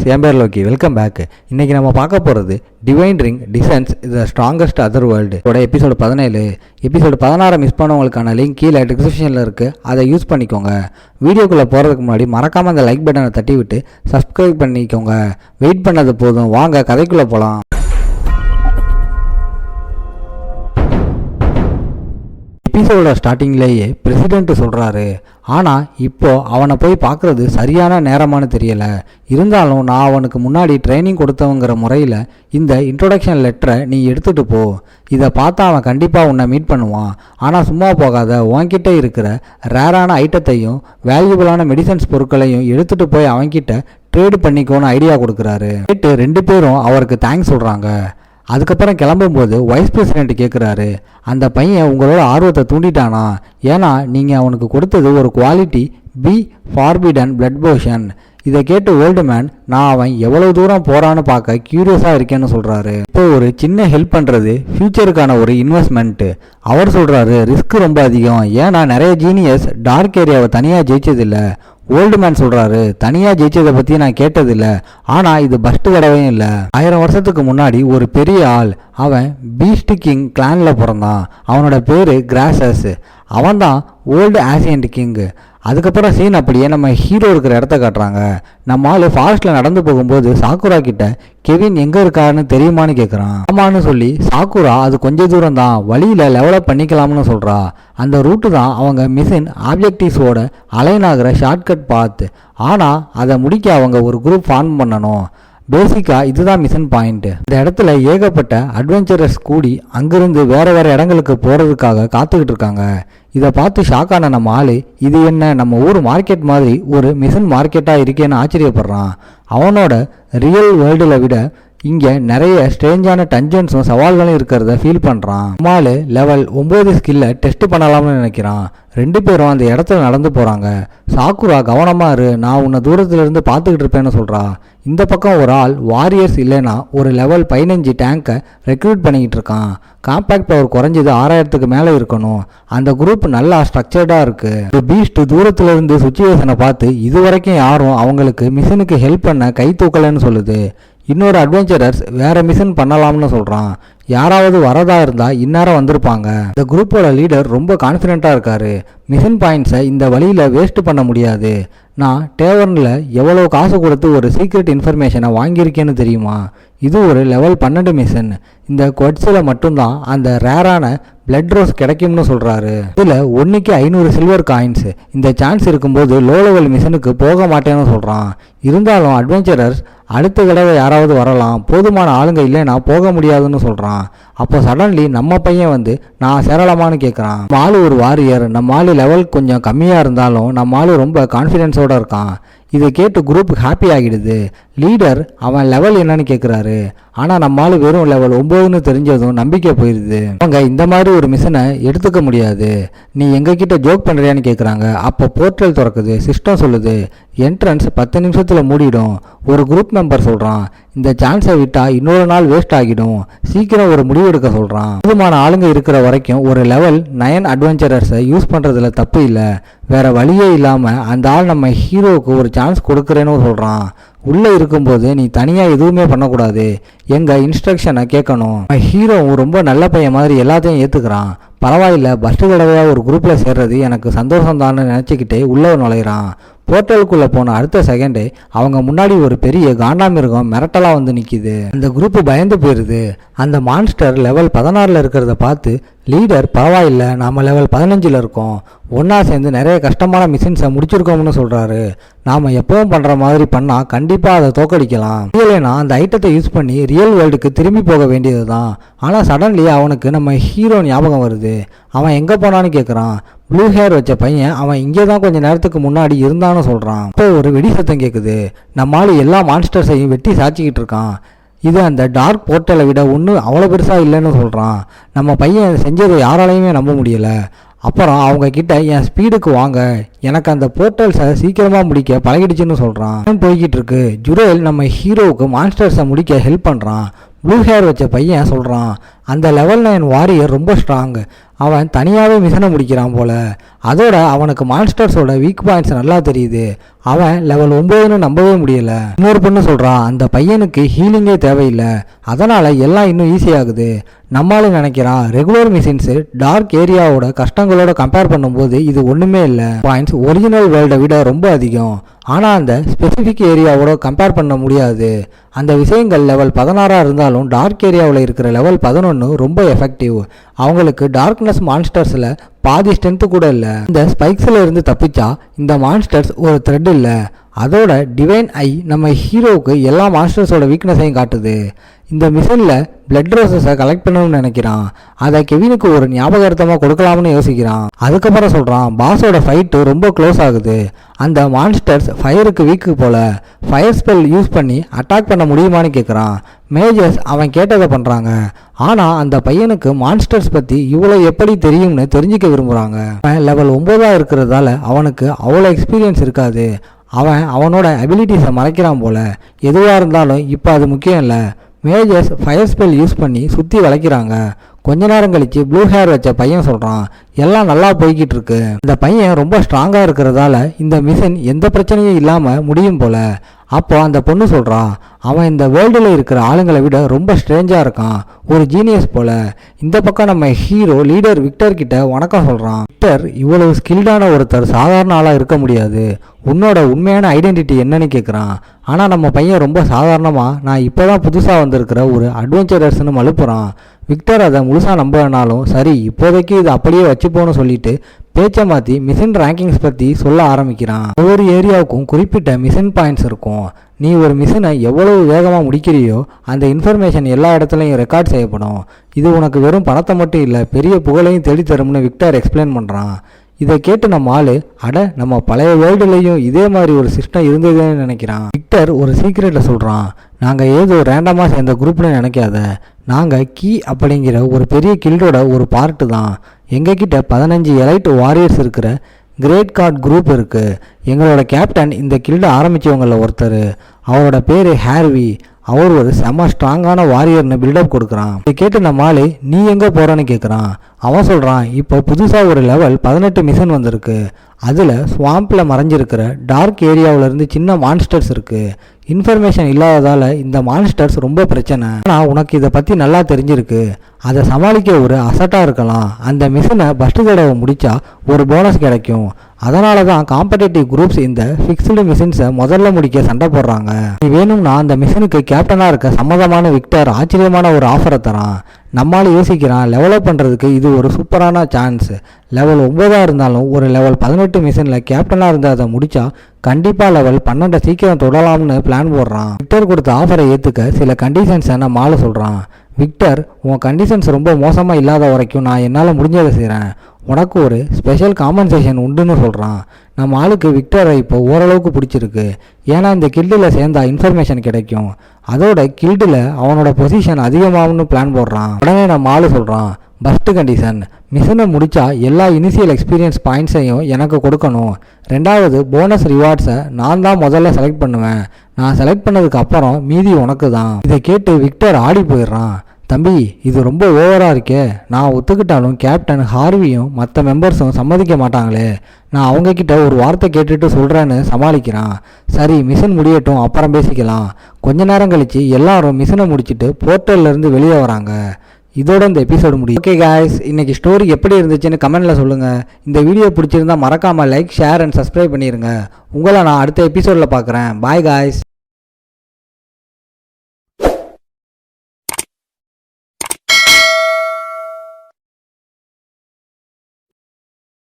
Guys, என் பேர் Loki. Welcome back. இன்னைக்கு நம்ம பார்க்க போகிறது divine ring designs the strongest other world episode 17. Episode 16 miss பண்ணவங்களுக்கான லிங்க் கீழே டிஸ்கிரிப்ஷனில் இருக்குது, அதை யூஸ் பண்ணிக்கோங்க. வீடியோக்குள்ளே போகிறதுக்கு முன்னாடி மறக்காமல் அந்த லைக் பட்டனை தட்டி விட்டு சப்ஸ்கிரைப் பண்ணிக்கோங்க. வெயிட் பண்ணது போதும், வாங்க கதைக்குள்ளே போகலாம். எபிசோட ஸ்டார்டிங்லேயே பிரசிடென்ட் சொல்கிறாரு, ஆனால் இப்போ அவனை போய் பார்க்குறது சரியான நேரமானு தெரியலை. இருந்தாலும் நான் அவனுக்கு முன்னாடி ட்ரைனிங் கொடுத்தவங்கிற முறையில் இந்த இன்ட்ரோடக்ஷன் லெட்டரை நீ எடுத்துகிட்டு போ. இதை பார்த்தா அவன் கண்டிப்பாக உன்னை மீட் பண்ணுவான். ஆனால் சும்மா போகாத, உன்கிட்ட இருக்கிற ரேரான ஐட்டத்தையும் வேல்யூபிளான மெடிசன்ஸ் பொருட்களையும் எடுத்துகிட்டு போய் அவன்கிட்ட ட்ரேடு பண்ணிக்கோன்னு ஐடியா கொடுக்குறாரு. கேட்டு 2 பேரும் அவருக்கு தேங்க்ஸ் சொல்கிறாங்க. அதுக்கப்புறம் கிளம்பும்போது வைஸ் பிரசிடென்ட் கேட்குறாரு, அந்த பையன் உங்களோட ஆர்வத்தை தூண்டிட்டானா? ஏன்னா நீங்கள் அவனுக்கு கொடுத்தது ஒரு quality B forbidden blood potion. இதை கேட்டு ஓல்டு மேன், நான் அவன் எவ்வளோ தூரம் போகிறான்னு பார்க்க க்யூரியஸாக இருக்கேன்னு சொல்கிறாரு. இப்போ ஒரு சின்ன ஹெல்ப் பண்ணுறது ஃப்யூச்சருக்கான ஒரு இன்வெஸ்ட்மெண்ட்டு. அவர் சொல்கிறாரு, ரிஸ்க் ரொம்ப அதிகம், ஏன்னா நிறைய ஜீனியஸ் டார்க் ஏரியாவை தனியாக ஜெயிச்சதில்லை. ஓல்டு மேன் சொல்கிறாரு, தனியாக ஜெயிச்சதை பற்றி நான் கேட்டதில்லை, ஆனால் இது பஸ்ட்டு தடவையும் இல்லை. 1000 வருஷத்துக்கு முன்னாடி ஒரு பெரிய ஆள், அவன் பீஸ்ட் கிங் கிளானில் பிறந்தான். அவனோட பேர் கிராசஸ். அவன் தான் ஓல்டு ஆசியன்ட் கிங். அதுக்கப்புறம் சீன் அப்படியே நம்ம ஹீரோ இருக்கிற இடத்த காட்டுறாங்க. நம்ம ஆள் ஃபாரஸ்ட்டில் நடந்து போகும்போது சாக்குரா கிட்ட கெவின் எங்கே இருக்காருன்னு தெரியுமான்னு கேட்குறான். ஆமான்னு சொல்லி சாக்குரா அது கொஞ்சம் தூரம் தான், வழியில் லெவலப் பண்ணிக்கலாம்னு சொல்கிறா. அந்த ரூட்டு தான் அவங்க மிஷின் ஆப்ஜெக்டிவ்ஸோட அலைன் ஆகிற ஷார்ட்கட் பாத். ஆனால் அதை முடிக்க அவங்க ஒரு குரூப் ஃபார்ம் பண்ணணும். பேசிக்காக இதுதான் மிஷன் பாயிண்ட். இந்த இடத்துல ஏகப்பட்ட அட்வென்ச்சரஸ் கூடி அங்கிருந்து வேறு வேறு இடங்களுக்கு போகிறதுக்காக காத்துக்கிட்டு இருக்காங்க. இதை பார்த்து ஷாக்கான நம்ம ஆள், இது என்ன நம்ம ஊர் மார்க்கெட் மாதிரி ஒரு மிஷன் மார்க்கெட்டாக இருக்கேன்னு ஆச்சரியப்படுறான். அவனோட ரியல் வேர்ல்டில் விட இங்கே நிறைய ஸ்ட்ரேஞ்சான டஞ்சன்ஸும் சவால்களும் இருக்கிறத ஃபீல் பண்ணுறான். நம்மால் லெவல் 9 ஸ்கில்லை டெஸ்ட் பண்ணலாம்னு நினைக்கிறான். 2 பேரும் அந்த இடத்துல நடந்து போகிறாங்க. சாக்குரா, கவனமாக இரு, நான் உன்னை தூரத்துலேருந்து பார்த்துக்கிட்டு இருப்பேன்னு சொல்கிறா. இந்த பக்கம் ஒரு ஆள் வாரியர்ஸ் இல்லைன்னா ஒரு லெவல் 15 டேங்கை ரெக்ரூட் பண்ணிக்கிட்டு இருக்கான். காம்பேக்ட் பவர் குறைஞ்சது 6000க்கு மேலே இருக்கணும். அந்த குரூப் நல்லா ஸ்ட்ரக்சர்டாக இருக்குது. ஒரு பீஸ்ட் தூரத்துலேருந்து சுச்சுவேஷனை பார்த்து இது வரைக்கும் யாரும் அவங்களுக்கு மிஷனுக்கு ஹெல்ப் பண்ண கை தூக்கலைன்னு சொல்லுது. இன்னொரு அட்வென்ச்சரர்ஸ் வேறு மிஷன் பண்ணலாம்னு சொல்கிறான். யாராவது வரதா இருந்தால் இந்நேரம் வந்திருப்பாங்க. இந்த குரூப்போட லீடர் ரொம்ப கான்ஃபிடென்ட்டாக இருக்காரு. மிஷன் பாயிண்ட்ஸை இந்த வழியில் வேஸ்ட் பண்ண முடியாது. நான் டேவர்னில் எவ்வளோ காசு கொடுத்து ஒரு சீக்ரெட் இன்ஃபர்மேஷனை வாங்கியிருக்கேன்னு தெரியுமா? இது ஒரு லெவல் 12 மிஷன். இந்த கொட்ஸில் மட்டும்தான் அந்த ரேரான பிளட் ரோஸ் கிடைக்கும்னு சொல்கிறாரு. இதில் 1க்கு 500 சில்வர் காயின்ஸ். இந்த சான்ஸ் இருக்கும்போது லோ லெவல் மிஷனுக்கு போக மாட்டேன்னு சொல்கிறான். இருந்தாலும் அட்வென்ச்சரர்ஸ் அடுத்த தடவை யாராவது வரலாம், போதுமான ஆளுங்க இல்லைன்னா போக முடியாதுன்னு சொல்கிறான். அப்போ சடன்லி நம்ம பையன் வந்து, நான் சேரலாமான்னு கேட்குறான். நம்ம ஆள் ஒரு வாரியர், நம்ம ஆள் லெவல் கொஞ்சம் கம்மியாக இருந்தாலும் நம்ம ஆள் ரொம்ப கான்ஃபிடென்ஸோடு இருக்கான். இதை கேட்டு குரூப் ஹாப்பி ஆகிடுது. லீடர் அவன் லெவல் என்னன்னு கேட்குறாரு. ஆனால் நம்ம ஆள் வெறும் லெவல் 9ன்னு தெரிஞ்சதும் நம்பிக்கை போயிடுது. அவங்க இந்த மாதிரி ஒரு மிஷனை எடுத்துக்க முடியாது, நீ எங்ககிட்ட ஜோக் பண்ணுறியான்னு கேட்குறாங்க. அப்போ போர்ட்டல் திறக்குது. சிஸ்டம் சொல்லுது, என்ட்ரன்ஸ் 10 நிமிஷத்தில் மூடிடும். ஒரு குரூப் மெம்பர் சொல்கிறான், இந்த சான்ஸை விட்டால் இன்னொரு நாள் வேஸ்ட் ஆகிடும், சீக்கிரம் ஒரு முடிவு எடுக்க சொல்கிறான். போதுமான ஆளுங்க இருக்கிற வரைக்கும் ஒரு லெவல் 9 அட்வென்ச்சரர்ஸை யூஸ் பண்ணுறதுல தப்பு இல்லை. வேறு வழியே இல்லாமல் அந்த ஆள் நம்ம ஹீரோவுக்கு ஒரு சான்ஸ் கொடுக்குறேன்னு சொல்கிறான். உள்ளே இருக்கும்போது நீ தனியாக எதுவுமே பண்ணக்கூடாது, எங்கள் இன்ஸ்ட்ரக்ஷனை கேட்கணும். ஹீரோ ரொம்ப நல்ல பையன் மாதிரி எல்லாத்தையும் ஏற்றுக்கிறான். பரவாயில்ல, பஸ்ட்டு தடவையாக ஒரு குரூப்பில் சேர்றது எனக்கு சந்தோஷம்தான்னு நினச்சிக்கிட்டே உள்ளே நுழையிறான். போர்ட்டலுக்குள்ளே போன அடுத்த செகண்டே அவங்க முன்னாடி ஒரு பெரிய காண்டாமிருகம் மிரட்டலாக வந்து நிற்கிது. அந்த குரூப்பு பயந்து போயிடுது. அந்த மான்ஸ்டர் லெவல் 16 இருக்கிறத பார்த்து லீடர், பரவாயில்ல, நாம் லெவல் 15 இருக்கோம், ஒன்றா சேர்ந்து நிறைய கஷ்டமான மிஷின்ஸை முடிச்சிருக்கோம்னு சொல்கிறாரு. நாம் எப்பவும் பண்ணுற மாதிரி பண்ணால் கண்டிப்பாக அதை தோக்கடிக்கலாம். இல்லைன்னா அந்த ஐட்டத்தை யூஸ் பண்ணி ரியல் வேர்ல்டுக்கு திரும்பி போக வேண்டியது தான். ஆனால் சடன்லி அவனுக்கு நம்ம ஹீரோ ஞாபகம் வருது. அவன் எங்கே போனான்னு கேட்குறான். ப்ளூ ஹேர் வச்ச பையன் அவன் இங்கே தான் கொஞ்சம் நேரத்துக்கு முன்னாடி இருந்தான்னு சொல்கிறான். இப்போ ஒரு வெடி சத்தம் கேட்குது. நம்மளால எல்லா மான்ஸ்டர்ஸையும் வெட்டி சாச்சிக்கிட்டு இருக்கான். இது அந்த டார்க் போர்ட்டலை விட ஒன்றும் அவ்வளோ பெருசாக இல்லைன்னு சொல்கிறான். நம்ம பையன் செஞ்சதை யாராலையுமே நம்ப முடியலை. அப்புறம் அவங்க கிட்ட என் ஸ்பீடுக்கு வாங்க, எனக்கு அந்த போர்ட்டல்ஸை சீக்கிரமாக முடிக்க பழகிடுச்சுன்னு சொல்கிறான். போய்கிட்டு இருக்கு. ஜுரேல் நம்ம ஹீரோவுக்கு மான்ஸ்டர்ஸை முடிக்க ஹெல்ப் பண்ணுறான். ப்ளூ ஹேர் வச்ச பையன் சொல்கிறான், அந்த லெவல் 9 வாரியர் ரொம்ப ஸ்ட்ராங், அவன் தனியாகவே மிஷனை முடிக்கிறான் போல. அதோட அவனுக்கு மான்ஸ்டர்ஸோட வீக் பாயிண்ட்ஸ் நல்லா தெரியுது. அவன் லெவல் 9ன்னு நம்பவே முடியல. இன்னொரு பொண்ணு சொல்கிறான், அந்த பையனுக்கு ஹீலிங்கே தேவையில்லை, அதனால் எல்லாம் இன்னும் ஈஸியாகுது. நம்மளால நினைக்கிறான் ரெகுலர் மிஷின்ஸு டார்க் ஏரியாவோட கஷ்டங்களோட கம்பேர் பண்ணும்போது இது ஒன்றுமே இல்லை. பாயிண்ட்ஸ் ஒரிஜினல் வேர்ல்டை விட ரொம்ப அதிகம். ஆனால் அந்த ஸ்பெசிஃபிக் ஏரியாவோட கம்பேர் பண்ண முடியாது. அந்த விஷயங்கள் லெவல் 16 இருந்தாலும் டார்க் ஏரியாவில் இருக்கிற லெவல் 11 ரொம்ப எஃபெக்டிவ். அவங்களுக்கு டார்க்னஸ் மான்ஸ்டர்ஸில் பாதி ஸ்ட்ரென்த்து கூட இல்லை. இந்த ஸ்பைக்ஸில் இருந்து தப்பிச்சா இந்த மான்ஸ்டர்ஸ் ஒரு த்ரெட் இல்லை. அதோட டிவைன் ஐ நம்ம ஹீரோவுக்கு எல்லா மான்ஸ்டர்ஸோட வீக்னஸையும் காட்டுது. இந்த மிஷனில் பிளட் ரோசஸை கலெக்ட் பண்ணணும்னு நினைக்கிறான். அதை கெவினுக்கு ஒரு ஞாபகார்த்தமாக கொடுக்கலாம்னு யோசிக்கிறான். அதுக்கப்புறம் சொல்கிறான், பாஸோட ஃபைட்டு ரொம்ப க்ளோஸ் ஆகுது. அந்த மான்ஸ்டர்ஸ் ஃபயருக்கு வீக்கு போல. ஃபயர் ஸ்பெல் யூஸ் பண்ணி அட்டாக் பண்ண முடியுமான்னு கேட்குறான். மேஜர்ஸ் அவன் கேட்டதை பண்ணுறாங்க. ஆனால் அந்த பையனுக்கு மான்ஸ்டர்ஸ் பற்றி இவ்வளோ எப்படி தெரியும்னு தெரிஞ்சுக்க விரும்புகிறாங்க. அவன் லெவல் 9 இருக்கிறதால அவனுக்கு அவ்வளோ எக்ஸ்பீரியன்ஸ் இருக்காது. அவனோட அபிலிட்டிஸை மறைக்கிறான் போல. எதுவாக இருந்தாலும் இப்போ அது முக்கியம் இல்லை. மேஜர்ஸ் ஃபயர் ஸ்பெல் யூஸ் பண்ணி சுற்றி வளைக்கிறாங்க. கொஞ்ச நேரம் கழித்து ப்ளூ ஹேர் வச்ச பையன் சொல்கிறான், எல்லாம் நல்லா போய்கிட்டு இருக்கு. இந்த பையன் ரொம்ப ஸ்ட்ராங்காக இருக்கிறதால இந்த மிஷின் எந்த பிரச்சனையும் இல்லாமல் முடியும் போல. அப்போ அந்த பொண்ணு சொல்கிறான், அவன் இந்த வேர்ல்டில் இருக்கிற ஆளுங்களை விட ரொம்ப ஸ்ட்ரேஞ்சாக இருக்கான், ஒரு ஜீனியஸ் போல. இந்த பக்கம் நம்ம ஹீரோ லீடர் விக்டர் கிட்ட வணக்கம் சொல்கிறான். விக்டர், இவ்வளவு ஸ்கில்டான ஒருத்தர் சாதாரண ஆளாக இருக்க முடியாது, உன்னோட உண்மையான ஐடென்டிட்டி என்னன்னு கேட்குறான். ஆனால் நம்ம பையன் ரொம்ப சாதாரணமாக, நான் இப்போ தான் புதுசாக வந்திருக்கிற ஒரு அட்வென்ச்சரர்ஸ்னு மழுப்புறான். விக்டர் அதை முழுசாக நம்பினாலும் சரி இப்போதைக்கு இது அப்படியே வச்சுப்போன்னு சொல்லிட்டு பேச்சை மாற்றி மிஷின் ரேங்கிங்ஸ் பற்றி சொல்ல ஆரம்பிக்கிறான். ஒவ்வொரு ஏரியாவுக்கும் குறிப்பிட்ட மிஷின் பாயிண்ட்ஸ் இருக்கும். நீ ஒரு மிஷினை எவ்வளவு வேகமாக முடிக்கிறியோ அந்த இன்ஃபர்மேஷன் எல்லா இடத்துலையும் ரெக்கார்ட் செய்யப்படும். இது உனக்கு வெறும் பணத்தை மட்டும் இல்லை, பெரிய புகழையும் தேடித்தரும்னு விக்டர் எக்ஸ்பிளைன் பண்ணுறான். இதை கேட்டு நம்ம ஆளு, அட நம்ம பழைய வேர்ல்டுலேயும் இதே மாதிரி ஒரு சிஸ்டம் இருந்ததுன்னு நினைக்கிறான். விக்டர் ஒரு சீக்ரெட்டை சொல்கிறான், நாங்கள் ஏதோ ரேண்டமாக சேர்ந்த குரூப்னு நினைக்காத, நாங்கள் கீ அப்படிங்கிற ஒரு பெரிய கில்டோட ஒரு பார்ட்டு தான். எங்ககிட்ட 15 எலைட் வாரியர்ஸ் இருக்கிற கிரேட் கார்ட் குரூப் இருக்குது. எங்களோட கேப்டன் இந்த கில்டை ஆரம்பித்தவங்களில் ஒருத்தர். அவரோட பேர் ஹேர்வி. அவர் ஒரு செம்ம ஸ்ட்ராங்கான வாரியர்னு பில்டப் கொடுக்குறான். இதை கேட்டு நம்ம ஆளு, நீ எங்கே போகிறன்னு கேட்குறான். அவன் சொல்கிறான், இப்போ புதுசாக ஒரு லெவல் 18 மிஷன் வந்திருக்கு. அதில் ஸ்வாம்பில் மறைஞ்சிருக்கிற டார்க் ஏரியாவிலேருந்து சின்ன மான்ஸ்டர்ஸ் இருக்குது. இன்ஃபர்மேஷன் இல்லாததால் இந்த மான்ஸ்டர்ஸ் ரொம்ப பிரச்சனை. ஆனால் உனக்கு இதை பற்றி நல்லா தெரிஞ்சிருக்கு, அதை சமாளிக்க ஒரு அசட்டாக இருக்கலாம். அந்த மிஷனை ஃபஸ்ட்டு தடவை முடித்தா ஒரு போனஸ் கிடைக்கும். அதனால தான் காம்படேட்டிவ் குரூப்ஸ் இந்த ஃபிக்ஸ்டு மிஷின்ஸை முதல்ல முடிக்க சண்டை போடுறாங்க. நீ வேணும்னா அந்த மிஷனுக்கு கேப்டனாக இருக்க சம்மதமான விக்டர் ஆச்சரியமான ஒரு ஆஃபரை தரான். நம்மளால யோசிக்கிறான், லெவலப் பண்ணுறதுக்கு இது ஒரு சூப்பரான சான்ஸ். லெவல் 9 இருந்தாலும் ஒரு லெவல் 18 மிஷனில் கேப்டனாக இருந்து அதை முடித்தா கண்டிப்பாக லெவல் 12 சீக்கிரம் தொடலாம்னு பிளான் போடுறான். விக்டர் கொடுத்த ஆஃபரை ஏற்றுக்க சில கண்டிஷன்ஸை நம்ம ஆளு சொல்கிறான். விக்டர், உன் கண்டிஷன்ஸ் ரொம்ப மோசமாக இல்லாத வரைக்கும் நான் என்னால் முடிஞ்சதை செய்கிறேன். உனக்கு ஒரு ஸ்பெஷல் காம்பன்சேஷன் உண்டுன்னு சொல்கிறான். நம்ம ஆளுக்கு விக்டரை இப்போ ஓரளவுக்கு பிடிச்சிருக்கு. ஏன்னா இந்த கில்டில் சேர்ந்தா இன்ஃபர்மேஷன் கிடைக்கும். அதோட கில்டில் அவனோட பொசிஷன் அதிகமாகும்னு பிளான் போடுறான். உடனே நம்ம ஆளு சொல்கிறான், ஃபஸ்ட்டு கண்டிஷன், மிஷனை முடித்தா எல்லா இனிஷியல் எக்ஸ்பீரியன்ஸ் பாயிண்ட்ஸையும் எனக்கு கொடுக்கணும். ரெண்டாவது, போனஸ் ரிவார்ட்ஸை நான் தான் முதல்ல செலக்ட் பண்ணுவேன். நான் செலக்ட் பண்ணதுக்கு அப்புறம் மீதி உனக்கு தான். இதை கேட்டு விக்டர் ஆடி போயிடுறான். தம்பி, இது ரொம்ப ஓவராக இருக்கே. நான் ஒத்துக்கிட்டாலும் கேப்டன் ஹார்வியும் மற்ற மெம்பர்ஸும் சம்மதிக்க மாட்டாங்களே. நான் அவங்கக்கிட்ட ஒரு வார்த்தை கேட்டுட்டு சொல்கிறேன்னு சமாளிக்கிறான். சரி, மிஷன் முடியட்டும், அப்புறம் பேசிக்கலாம். கொஞ்ச நேரம் கழித்து எல்லாரும் மிஷனை முடிச்சுட்டு போர்ட்டல்லேருந்து வெளியே வராங்க. இதோட இந்த எபிசோடு முடியும். ஓகே காய்ஸ், இன்னைக்கு ஸ்டோரி எப்படி இருந்துச்சுன்னு கமெண்ட்டில் சொல்லுங்கள். இந்த வீடியோ பிடிச்சிருந்தா மறக்காமல் லைக், ஷேர் அண்ட் சப்ஸ்கிரைப் பண்ணிடுங்க. உங்களை நான் அடுத்த எபிசோடில் பார்க்குறேன். Bye guys.